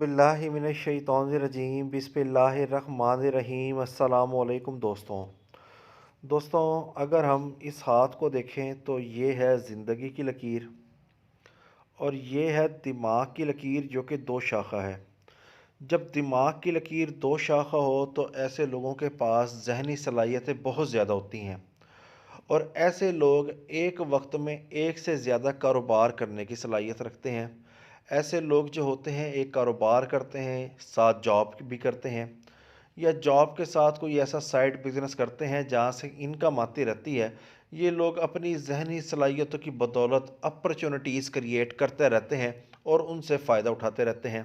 बिल्लाहि मिनश्शैतानिर्रजीम बिस्मिल्लाहिर्रहमानिर्रहीम। अस्सलामु अलैकुम दोस्तों, अगर हम इस हाथ को देखें तो ये है ज़िंदगी की लकीर और ये है दिमाग की लकीर जो कि दो शाखा है। जब दिमाग की लकीर दो शाखा हो तो ऐसे लोगों के पास ज़हनी सलाहियतें बहुत ज़्यादा होती हैं और ऐसे लोग एक वक्त में एक से ज़्यादा कारोबार करने की सलाहियत रखते हैं। ऐसे लोग जो होते हैं एक कारोबार करते हैं, साथ जॉब भी करते हैं या जॉब के साथ कोई ऐसा साइड बिजनेस करते हैं जहाँ से इनकम आती रहती है। ये लोग अपनी जहनी सलाहियतों की बदौलत अपॉर्चुनिटीज़ क्रिएट करते रहते हैं और उनसे फ़ायदा उठाते रहते हैं।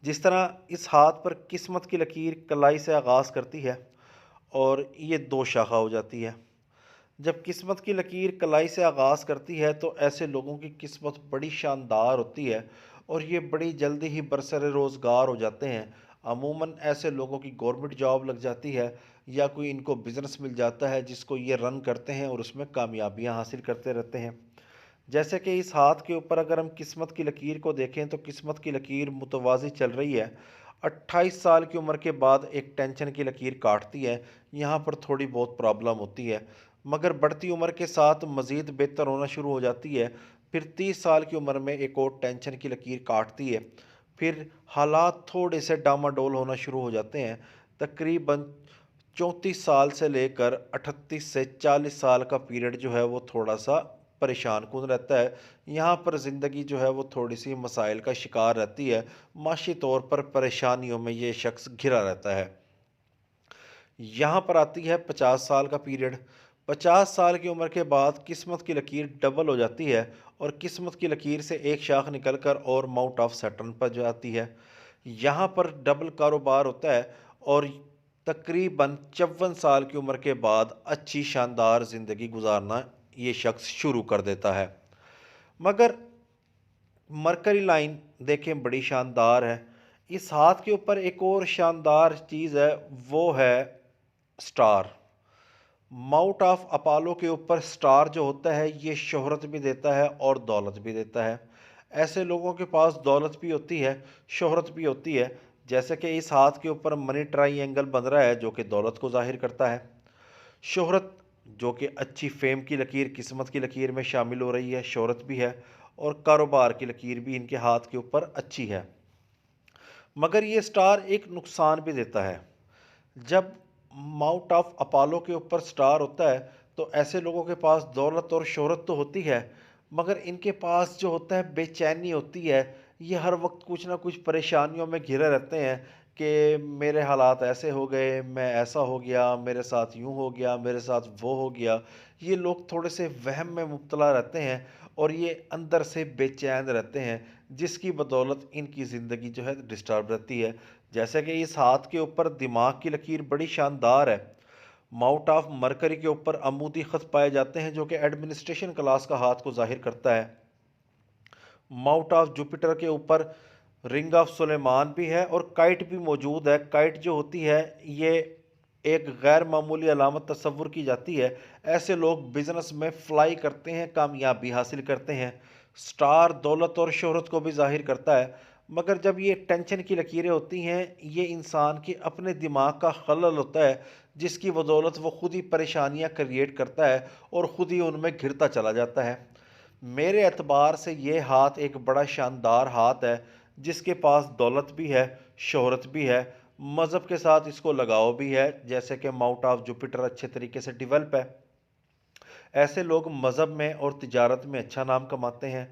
जिस तरह इस हाथ पर किस्मत की लकीर कलाई से आगाज़ करती है और ये दो शाखा हो जाती है। जब किस्मत की लकीर कलाई से आगाज़ करती है तो ऐसे लोगों की किस्मत बड़ी शानदार होती है और ये बड़ी जल्दी ही बरसर रोज़गार हो जाते हैं। अमूमन ऐसे लोगों की गवर्नमेंट जॉब लग जाती है या कोई इनको बिज़नेस मिल जाता है जिसको ये रन करते हैं और उसमें कामयाबियां हासिल करते रहते हैं। जैसे कि इस हाथ के ऊपर अगर हम किस्मत की लकीर को देखें तो किस्मत की लकीर मुतवाज़ी चल रही है। 28 साल की उम्र के बाद एक टेंशन की लकीर काटती है। यहाँ पर थोड़ी बहुत प्रॉब्लम होती है मगर बढ़ती उम्र के साथ मज़ीद बेहतर होना शुरू हो जाती है। फिर 30 साल की उम्र में एक और टेंशन की लकीर काटती है। फिर हालात थोड़े से डामाडोल होना शुरू हो जाते हैं। तकरीबन 34 साल से लेकर 38 से 40 साल का पीरियड जो है वो थोड़ा सा परेशान कुन रहता है। यहाँ पर ज़िंदगी जो है वो थोड़ी सी मसाइल का शिकार रहती है। माशी तौर पर परेशानियों में ये शख्स घिरा रहता है। यहाँ पर आती है 50 साल का पीरियड। 50 साल की उम्र के बाद किस्मत की लकीर डबल हो जाती है और किस्मत की लकीर से एक शाख निकलकर और माउंट ऑफ सैटर्न पर जाती है। यहाँ पर डबल कारोबार होता है और तकरीबन 54 साल की उम्र के बाद अच्छी शानदार ज़िंदगी गुजारना ये शख्स शुरू कर देता है। मगर मरकरी लाइन देखें बड़ी शानदार है। इस हाथ के ऊपर एक और शानदार चीज़ है, वो है स्टार। माउंट ऑफ अपोलो के ऊपर स्टार जो होता है ये शोहरत भी देता है और दौलत भी देता है। ऐसे लोगों के पास दौलत भी होती है, शोहरत भी होती है। जैसे कि इस हाथ के ऊपर मनी ट्राइंगल बन रहा है जो कि दौलत को जाहिर करता है। शोहरत जो कि अच्छी फेम की लकीर किस्मत की लकीर में शामिल हो रही है, शोहरत भी है और कारोबार की लकीर भी इनके हाथ के ऊपर अच्छी है। मगर ये स्टार एक नुकसान भी देता है। जब माउंट ऑफ अपोलो के ऊपर स्टार होता है तो ऐसे लोगों के पास दौलत और शोहरत तो होती है मगर इनके पास जो होता है बेचैनी होती है। ये हर वक्त कुछ ना कुछ परेशानियों में घिरे रहते हैं कि मेरे हालात ऐसे हो गए, मैं ऐसा हो गया, मेरे साथ यूं हो गया, मेरे साथ वो हो गया। ये लोग थोड़े से वहम में मुब्तला रहते हैं और ये अंदर से बेचैन रहते हैं जिसकी बदौलत इनकी ज़िंदगी जो है डिस्टर्ब रहती है। जैसे कि इस हाथ के ऊपर दिमाग की लकीर बड़ी शानदार है। माउंट ऑफ मरकरी के ऊपर अमूदी खत पाए जाते हैं जो कि एडमिनिस्ट्रेशन क्लास का हाथ को जाहिर करता है। माउंट ऑफ जुपिटर के ऊपर रिंग ऑफ सुलेमान भी है और काइट भी मौजूद है। काइट जो होती है ये एक गैर मामूली अलामत तस्वुर की जाती है। ऐसे लोग बिजनेस में फ्लाई करते हैं, कामयाबी हासिल करते हैं। स्टार दौलत और शोहरत को भी जाहिर करता है मगर जब ये टेंशन की लकीरें होती हैं ये इंसान के अपने दिमाग का खलल होता है जिसकी बदौलत वो खुद ही परेशानियां क्रिएट करता है और ख़ुद ही उनमें घिरता चला जाता है। मेरे एतबार से ये हाथ एक बड़ा शानदार हाथ है जिसके पास दौलत भी है, शोहरत भी है, मज़हब के साथ इसको लगाव भी है। जैसे कि माउंट ऑफ जुपिटर अच्छे तरीके से डेवलप है। ऐसे लोग मज़हब में और तिजारत में अच्छा नाम कमाते हैं।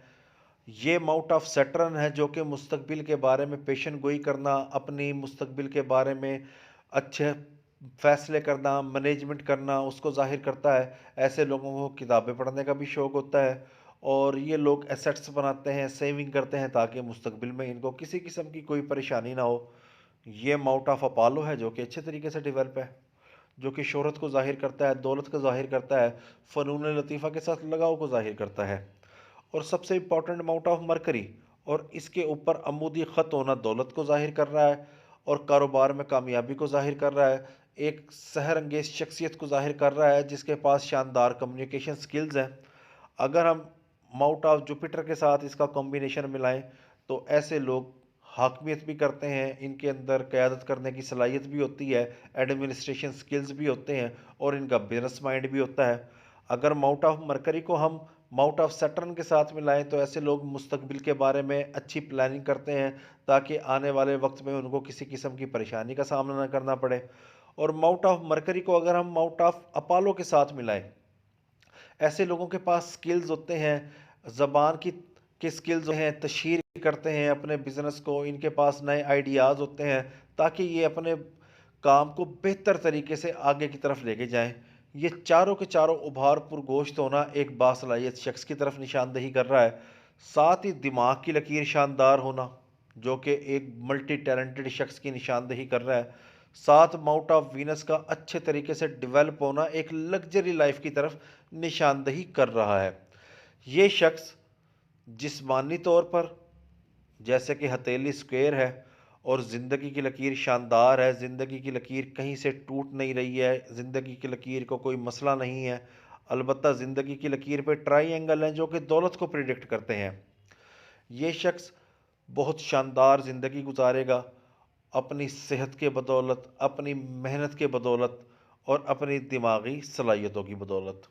ये माउंट ऑफ सैटर्न है जो कि मुस्तकबिल के बारे में पेशन गोई करना, अपनी मुस्तकबिल के बारे में अच्छे फैसले करना, मैनेजमेंट करना उसको ज़ाहिर करता है। ऐसे लोगों को किताबें पढ़ने का भी शौक़ होता है और ये लोग एसेट्स बनाते हैं, सेविंग करते हैं ताकि मुस्तकबिल में इनको किसी किस्म की कोई परेशानी ना हो। ये माउंट ऑफ अपोलो है जो कि अच्छे तरीके से डेवलप है, जो कि शोहरत को ज़ाहिर करता है, दौलत को ज़ाहिर करता है, फ़नून लतीफ़ा के साथ लगाव को ज़ाहिर करता है। और सबसे इंपॉर्टेंट माउंट ऑफ मरकरी और इसके ऊपर अमूदी ख़त होना दौलत को ज़ाहिर कर रहा है और कारोबार में कामयाबी को ज़ाहिर कर रहा है। एक सहर अंगेज़ शख्सियत को ज़ाहिर कर रहा है जिसके पास शानदार कम्युनिकेशन स्किल्स हैं। अगर हम माउंट ऑफ जुपिटर के साथ इसका कॉम्बिनेशन मिलाएं तो ऐसे लोग حاکمیت بھی کرتے ہیں، ان کے اندر قیادت کرنے کی صلاحیت بھی ہوتی ہے، ایڈمنسٹریشن سکلز بھی ہوتے ہیں، اور ان کا بزنس مائنڈ بھی ہوتا ہے۔ اگر ماؤنٹ آف مرکری کو ہم ماؤنٹ آف سیٹرن کے ساتھ ملائیں تو ایسے لوگ مستقبل کے بارے میں اچھی پلاننگ کرتے ہیں تاکہ آنے والے وقت میں ان کو کسی قسم کی پریشانی کا سامنا نہ کرنا پڑے۔ اور ماؤنٹ آف مرکری کو اگر ہم ماؤنٹ آف اپالو کے ساتھ ملائیں، ایسے لوگوں کے پاس سکلز ہوتے ہیں، زبان کی سکلز ہیں، تشہیر کرتے ہیں اپنے بزنس کو، ان کے پاس نئے آئیڈیاز ہوتے ہیں تاکہ یہ اپنے کام کو بہتر طریقے سے آگے کی طرف لے کے جائیں۔ یہ چاروں کے چاروں ابھار پر گوشت ہونا ایک باصلاحیت شخص کی طرف نشاندہی کر رہا ہے۔ ساتھ ہی دماغ کی لکیر شاندار ہونا جو کہ ایک ملٹی ٹیلنٹڈ شخص کی نشاندہی کر رہا ہے۔ ساتھ ماؤنٹ آف وینس کا اچھے طریقے سے ڈیولپ ہونا ایک لگژری لائف کی طرف نشاندہی کر رہا ہے۔ یہ شخص جسمانی طور پر جیسے کہ ہتھیلی سکوئر ہے اور زندگی کی لکیر شاندار ہے، زندگی کی لکیر کہیں سے ٹوٹ نہیں رہی ہے، زندگی کی لکیر کو کوئی مسئلہ نہیں ہے۔ البتہ زندگی کی لکیر پہ ٹرائی اینگل ہیں جو کہ دولت کو پریڈکٹ کرتے ہیں۔ یہ شخص بہت شاندار زندگی گزارے گا اپنی صحت کے بدولت، اپنی محنت کے بدولت اور اپنی دماغی صلاحیتوں کی بدولت۔